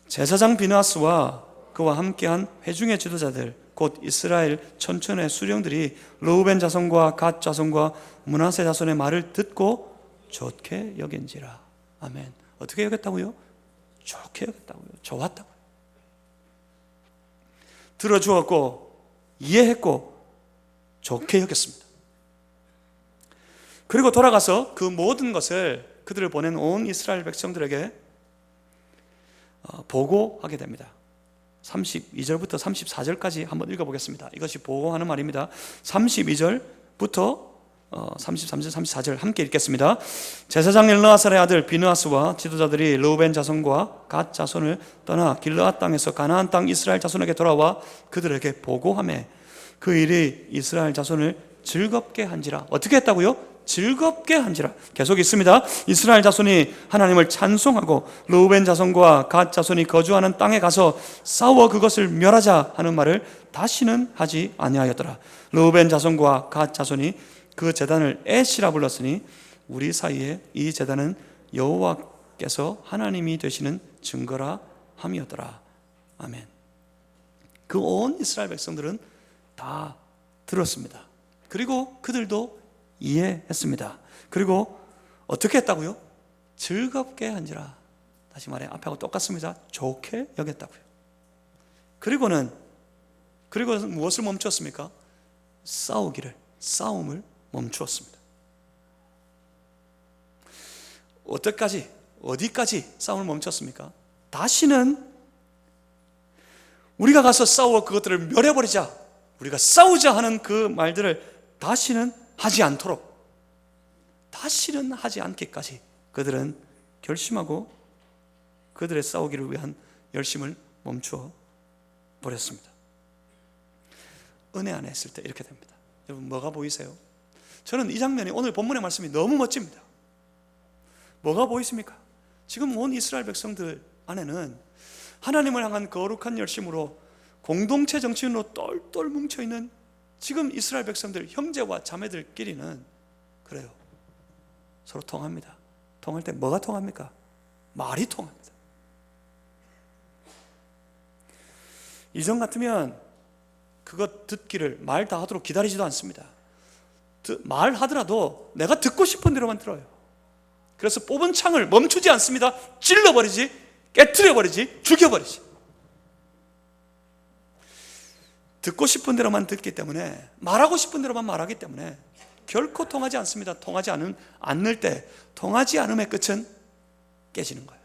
[SPEAKER 1] 제사장 비느하스와 그와 함께한 회중의 지도자들 곧 이스라엘 천천의 수령들이 르우벤 자손과 갓 자손과 므낫세 자손의 말을 듣고 좋게 여긴지라. 아멘. 어떻게 여겼다고요? 좋게 여겼다고요. 좋았다고요. 들어주었고 이해했고 좋게 여겼습니다. 그리고 돌아가서 그 모든 것을 그들을 보낸 온 이스라엘 백성들에게 보고하게 됩니다. 32절부터 34절까지 한번 읽어보겠습니다. 이것이 보고하는 말입니다. 32절부터 33절, 34절 함께 읽겠습니다. 제사장 엘르아살의 아들 비느하스와 지도자들이 르우벤 자손과 갓 자손을 떠나 길르앗 땅에서 가나안 땅 이스라엘 자손에게 돌아와 그들에게 보고하매 그 일이 이스라엘 자손을 즐겁게 한지라. 어떻게 했다고요? 즐겁게 한지라. 계속 있습니다. 이스라엘 자손이 하나님을 찬송하고 르우벤 자손과 갓 자손이 거주하는 땅에 가서 싸워 그것을 멸하자 하는 말을 다시는 하지 아니하였더라. 르우벤 자손과 갓 자손이 그 제단을 에시라 불렀으니 우리 사이에 이 제단은 여호와께서 하나님이 되시는 증거라 함이었더라. 아멘. 그 온 이스라엘 백성들은 다 들었습니다. 그리고 그들도 이해했습니다. 그리고 어떻게 했다고요? 즐겁게 한지라. 다시 말해 앞하고 똑같습니다. 좋게 여겼다고요. 그리고 무엇을 멈추었습니까? 싸움을 멈추었습니다. 어디까지 싸움을 멈췄습니까? 다시는 우리가 가서 싸워 그것들을 멸해버리자, 우리가 싸우자 하는 그 말들을 다시는 하지 않도록, 다시는 하지 않기까지 그들은 결심하고 그들의 싸우기를 위한 열심을 멈추어 버렸습니다. 은혜 안에 있을 때 이렇게 됩니다. 여러분 뭐가 보이세요? 저는 이 장면이, 오늘 본문의 말씀이 너무 멋집니다. 뭐가 보이십니까? 지금 온 이스라엘 백성들 안에는 하나님을 향한 거룩한 열심으로 공동체 정신으로 똘똘 뭉쳐있는 지금 이스라엘 백성들, 형제와 자매들끼리는 그래요. 서로 통합니다. 통할 때 뭐가 통합니까? 말이 통합니다. 이전 같으면 그것 듣기를 말 다 하도록 기다리지도 않습니다. 말하더라도 내가 듣고 싶은 대로만 들어요. 그래서 뽑은 창을 멈추지 않습니다. 찔러버리지, 깨트려버리지, 죽여버리지. 듣고 싶은 대로만 듣기 때문에, 말하고 싶은 대로만 말하기 때문에 결코 통하지 않습니다. 통하지 않을 때, 통하지 않음의 끝은 깨지는 거예요.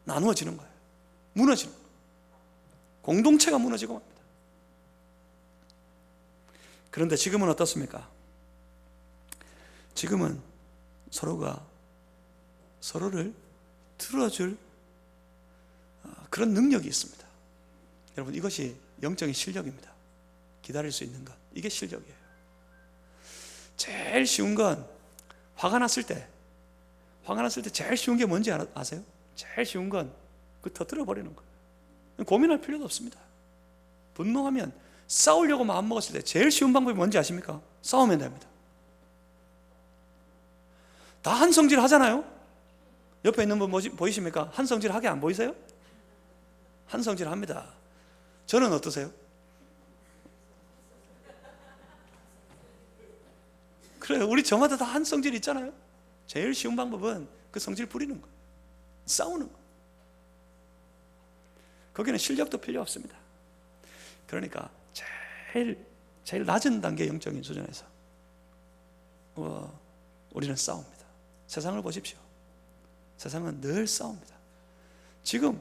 [SPEAKER 1] 나누어지는 거예요. 무너지는 거예요. 공동체가 무너지고 맙니다. 그런데 지금은 어떻습니까? 지금은 서로가 서로를 들어줄 그런 능력이 있습니다. 여러분 이것이 영적인 실력입니다. 기다릴 수 있는 것, 이게 실력이에요. 제일 쉬운 건 화가 났을 때 제일 쉬운 게 뭔지 아세요? 제일 쉬운 건 그 터뜨려 버리는 거예요. 고민할 필요도 없습니다. 분노하면, 싸우려고 마음먹었을 때 제일 쉬운 방법이 뭔지 아십니까? 싸우면 됩니다. 다 한성질 하잖아요. 옆에 있는 분 보이십니까? 한성질 하게 안 보이세요? 한성질 합니다. 저는 어떠세요? 그래요. 우리 저마다 다 한성질 있잖아요. 제일 쉬운 방법은 그 성질 부리는 거예요. 싸우는 거예요. 거기는 실력도 필요 없습니다. 그러니까 제일 낮은 단계 영적인 수준에서 우리는 싸웁니다. 세상을 보십시오. 세상은 늘 싸웁니다. 지금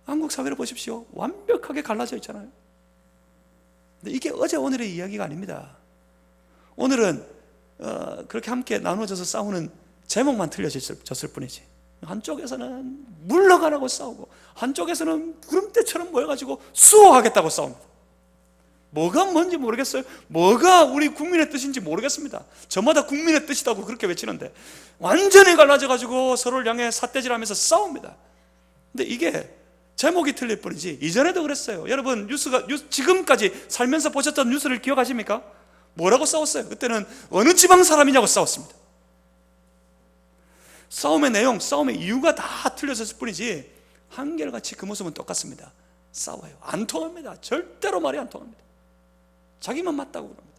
[SPEAKER 1] 한국 사회를 보십시오. 완벽하게 갈라져 있잖아요. 근데 이게 어제 오늘의 이야기가 아닙니다. 오늘은 그렇게 함께 나눠져서 싸우는 제목만 틀려졌을 뿐이지, 한쪽에서는 물러가라고 싸우고 한쪽에서는 구름대처럼 모여가지고 수호하겠다고 싸웁니다. 뭐가 뭔지 모르겠어요. 뭐가 우리 국민의 뜻인지 모르겠습니다. 저마다 국민의 뜻이라고 그렇게 외치는데 완전히 갈라져가지고 서로를 향해 삿대질하면서 싸웁니다. 근데 이게 제목이 틀릴 뿐이지 이전에도 그랬어요. 여러분 지금까지 살면서 보셨던 뉴스를 기억하십니까? 뭐라고 싸웠어요? 그때는 어느 지방 사람이냐고 싸웠습니다. 싸움의 내용, 싸움의 이유가 다 틀려졌을 뿐이지 한결같이 그 모습은 똑같습니다. 싸워요. 안 통합니다. 절대로 말이 안 통합니다. 자기만 맞다고 그럽니다.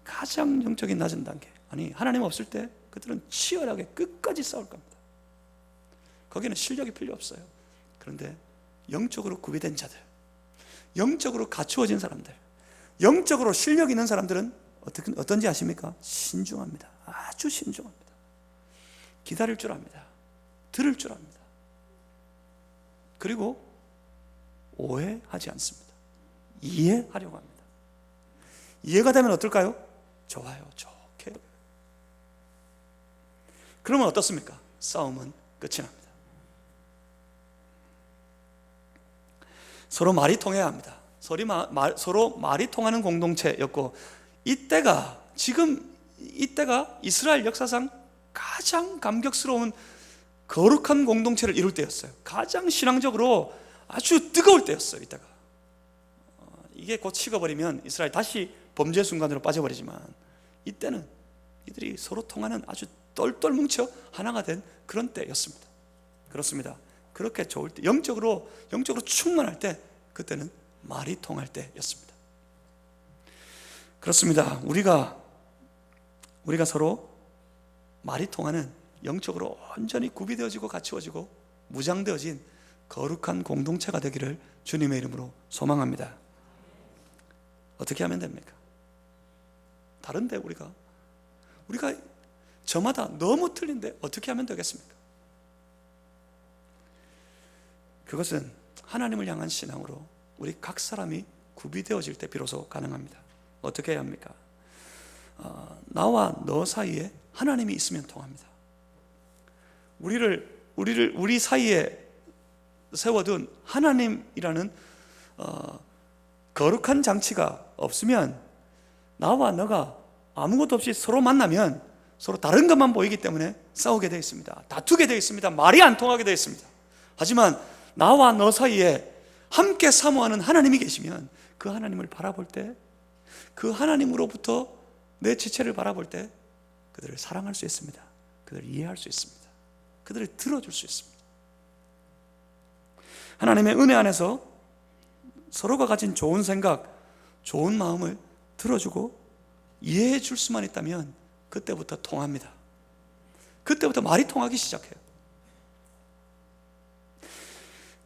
[SPEAKER 1] 가장 영적인 낮은 단계, 아니 하나님 없을 때 그들은 치열하게 끝까지 싸울 겁니다. 거기는 실력이 필요 없어요. 그런데 영적으로 구비된 자들, 영적으로 갖추어진 사람들, 영적으로 실력 있는 사람들은 어떤지 아십니까? 신중합니다. 아주 신중합니다. 기다릴 줄 압니다. 들을 줄 압니다. 그리고 오해하지 않습니다. 이해하려고 합니다. 이해가 되면 어떨까요? 좋아요. 좋게. 그러면 어떻습니까? 싸움은 끝이 납니다. 서로 말이 통해야 합니다. 서로 말이 통하는 공동체였고, 이때가 이스라엘 역사상 가장 감격스러운 거룩한 공동체를 이룰 때였어요. 가장 신앙적으로 아주 뜨거울 때였어요. 이때가. 이게 곧 식어버리면 이스라엘 다시 범죄 순간으로 빠져버리지만, 이때는 이들이 서로 통하는 아주 똘똘 뭉쳐 하나가 된 그런 때였습니다. 그렇습니다. 그렇게 좋을 때, 영적으로 충만할 때, 그때는 말이 통할 때였습니다. 그렇습니다. 우리가 서로 말이 통하는, 영적으로 온전히 구비되어지고 갖추어지고 무장되어진 거룩한 공동체가 되기를 주님의 이름으로 소망합니다. 어떻게 하면 됩니까? 다른데 우리가 저마다 너무 틀린데 어떻게 하면 되겠습니까? 그것은 하나님을 향한 신앙으로 우리 각 사람이 구비되어질 때 비로소 가능합니다. 어떻게 해야 합니까? 나와 너 사이에 하나님이 있으면 통합니다. 우리 사이에 세워둔 하나님이라는 거룩한 장치가 없으면, 나와 너가 아무것도 없이 서로 만나면 서로 다른 것만 보이기 때문에 싸우게 되어 있습니다. 다투게 되어 있습니다. 말이 안 통하게 되어 있습니다. 하지만 나와 너 사이에 함께 사모하는 하나님이 계시면, 그 하나님을 바라볼 때, 그 하나님으로부터 내 지체를 바라볼 때 그들을 사랑할 수 있습니다. 그들을 이해할 수 있습니다. 그들을 들어줄 수 있습니다. 하나님의 은혜 안에서 서로가 가진 좋은 생각, 좋은 마음을 들어주고 이해해 줄 수만 있다면 그때부터 통합니다. 그때부터 말이 통하기 시작해요.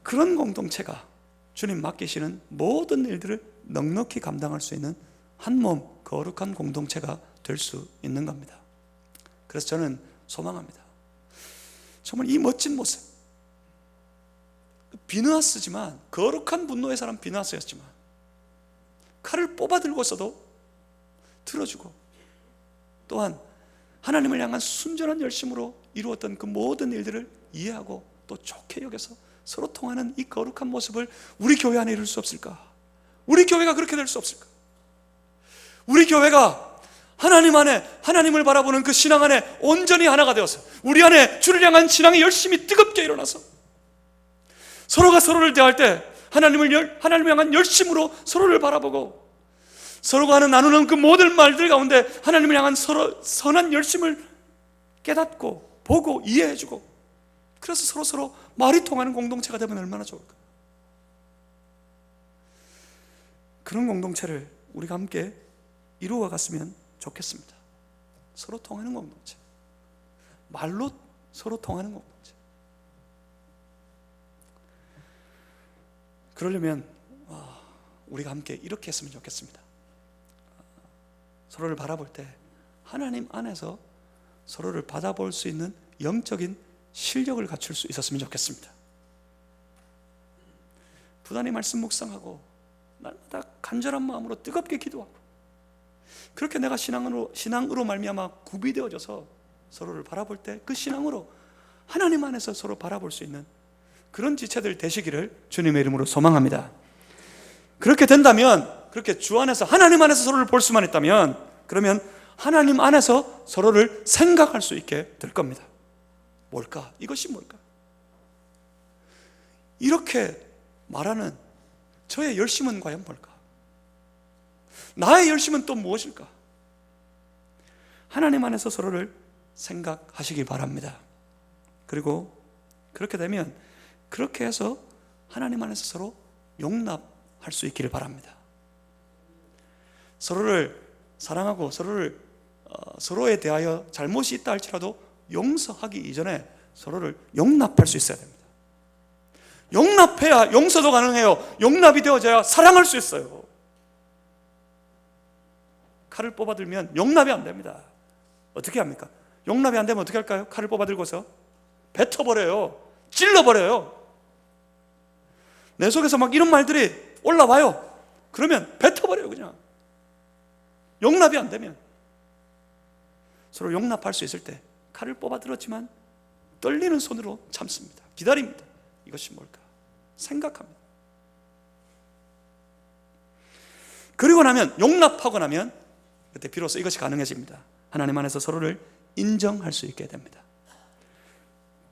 [SPEAKER 1] 그런 공동체가 주님 맡기시는 모든 일들을 넉넉히 감당할 수 있는 한 몸 거룩한 공동체가 될 수 있는 겁니다. 그래서 저는 소망합니다. 정말 이 멋진 모습, 비느하스지만, 거룩한 분노의 사람 비느하스였지만 칼을 뽑아 들고서도 들어주고, 또한 하나님을 향한 순전한 열심으로 이루었던 그 모든 일들을 이해하고 또 좋게 여겨서 서로 통하는 이 거룩한 모습을 우리 교회 안에 이룰 수 없을까? 우리 교회가 그렇게 될 수 없을까? 우리 교회가 하나님 안에, 하나님을 바라보는 그 신앙 안에 온전히 하나가 되어서, 우리 안에 주를 향한 신앙이 열심히 뜨겁게 일어나서 서로가 서로를 대할 때 하나님을 향한 열심으로 서로를 바라보고, 서로가 나누는 그 모든 말들 가운데 하나님을 향한 선한 열심을 깨닫고 보고 이해해주고, 그래서 서로 말이 통하는 공동체가 되면 얼마나 좋을까? 그런 공동체를 우리가 함께 이루어 갔으면 좋겠습니다. 서로 통하는 공동체, 말로 서로 통하는 공동체. 그러려면 우리가 함께 이렇게 했으면 좋겠습니다. 서로를 바라볼 때 하나님 안에서 서로를 받아볼 수 있는 영적인 실력을 갖출 수 있었으면 좋겠습니다. 부단히 말씀 묵상하고 날마다 간절한 마음으로 뜨겁게 기도하고, 그렇게 내가 신앙으로 말미암아 구비되어져서 서로를 바라볼 때 그 신앙으로 하나님 안에서 서로 바라볼 수 있는 그런 지체들 되시기를 주님의 이름으로 소망합니다. 그렇게 된다면, 그렇게 주 안에서 하나님 안에서 서로를 볼 수만 있다면, 그러면 하나님 안에서 서로를 생각할 수 있게 될 겁니다. 뭘까? 이것이 뭘까? 이렇게 말하는 저의 열심은 과연 뭘까? 나의 열심은 또 무엇일까? 하나님 안에서 서로를 생각하시기 바랍니다. 그리고 그렇게 되면, 그렇게 해서 하나님 안에서 서로 용납할 수 있기를 바랍니다. 서로를 사랑하고 서로에 대하여 잘못이 있다 할지라도 용서하기 이전에 서로를 용납할 수 있어야 됩니다. 용납해야 용서도 가능해요. 용납이 되어져야 사랑할 수 있어요. 칼을 뽑아들면 용납이 안 됩니다. 어떻게 합니까? 용납이 안 되면 어떻게 할까요? 칼을 뽑아들고서 뱉어버려요. 찔러버려요. 내 속에서 막 이런 말들이 올라와요. 그러면 뱉어버려요. 그냥 용납이 안 되면. 서로 용납할 수 있을 때 칼을 뽑아들었지만 떨리는 손으로 참습니다. 기다립니다. 이것이 뭘까? 생각합니다. 그리고 나면, 용납하고 나면 그때 비로소 이것이 가능해집니다. 하나님 안에서 서로를 인정할 수 있게 됩니다.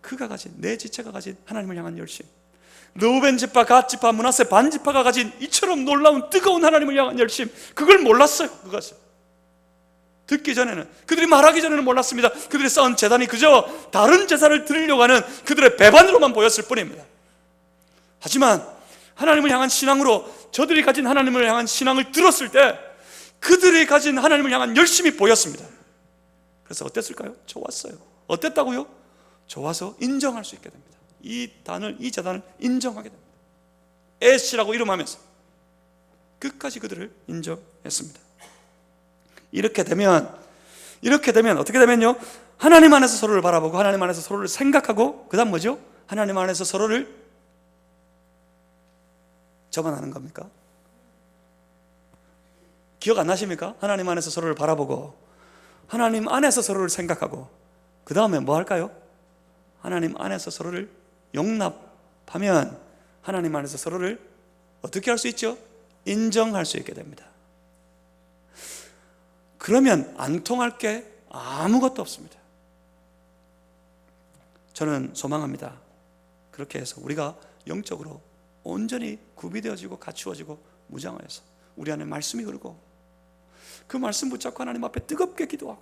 [SPEAKER 1] 그가 가진, 내 지체가 가진 하나님을 향한 열심, 르우벤 지파, 갓 지파, 므낫세 반 지파가 가진 이처럼 놀라운 뜨거운 하나님을 향한 열심, 그걸 몰랐어요. 그것을 듣기 전에는, 그들이 말하기 전에는 몰랐습니다. 그들이 쌓은 제단이 그저 다른 제사를 드리려고 하는 그들의 배반으로만 보였을 뿐입니다. 하지만 하나님을 향한 신앙으로, 저들이 가진 하나님을 향한 신앙을 들었을 때 그들이 가진 하나님을 향한 열심이 보였습니다. 그래서 어땠을까요? 좋았어요. 어땠다고요? 좋아서 인정할 수 있게 됩니다. 이 제단을 인정하게 됩니다. 에시라고 이름하면서 끝까지 그들을 인정했습니다. 이렇게 되면 어떻게 되면요, 하나님 안에서 서로를 바라보고 하나님 안에서 서로를 생각하고, 그 다음 뭐죠? 하나님 안에서 서로를 저만하는 겁니까? 기억 안 나십니까? 하나님 안에서 서로를 바라보고 하나님 안에서 서로를 생각하고, 그 다음에 뭐 할까요? 하나님 안에서 서로를 용납하면 하나님 안에서 서로를 어떻게 할 수 있죠? 인정할 수 있게 됩니다. 그러면 안 통할 게 아무것도 없습니다. 저는 소망합니다. 그렇게 해서 우리가 영적으로 온전히 구비되어지고 갖추어지고 무장하여서 우리 안에 말씀이 흐르고, 그 말씀 붙잡고 하나님 앞에 뜨겁게 기도하고,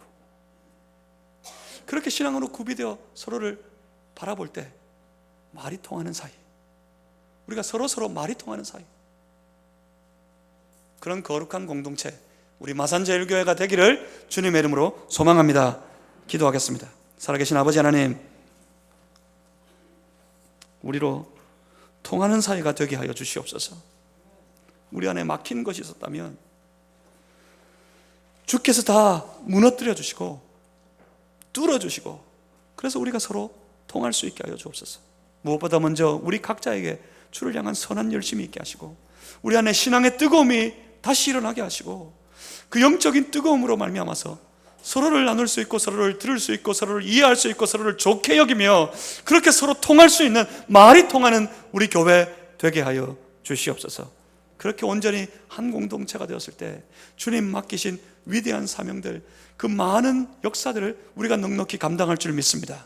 [SPEAKER 1] 그렇게 신앙으로 구비되어 서로를 바라볼 때 말이 통하는 사이, 우리가 서로 말이 통하는 사이, 그런 거룩한 공동체, 우리 마산제일교회가 되기를 주님의 이름으로 소망합니다. 기도하겠습니다. 살아계신 아버지 하나님, 우리로 통하는 사이가 되게 하여 주시옵소서. 우리 안에 막힌 것이 있었다면 주께서 다 무너뜨려 주시고 뚫어 주시고, 그래서 우리가 서로 통할 수 있게 하여 주옵소서. 무엇보다 먼저 우리 각자에게 주를 향한 선한 열심이 있게 하시고, 우리 안에 신앙의 뜨거움이 다시 일어나게 하시고, 그 영적인 뜨거움으로 말미암아서 서로를 나눌 수 있고, 서로를 들을 수 있고, 서로를 이해할 수 있고, 서로를 좋게 여기며 그렇게 서로 통할 수 있는, 말이 통하는 우리 교회 되게 하여 주시옵소서. 그렇게 온전히 한 공동체가 되었을 때 주님 맡기신 위대한 사명들, 그 많은 역사들을 우리가 넉넉히 감당할 줄 믿습니다.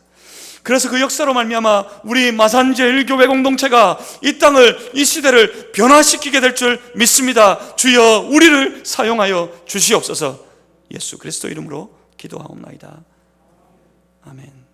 [SPEAKER 1] 그래서 그 역사로 말미암아 우리 마산제일교회 공동체가 이 땅을, 이 시대를 변화시키게 될 줄 믿습니다. 주여 우리를 사용하여 주시옵소서. 예수 그리스도 이름으로 기도하옵나이다. 아멘.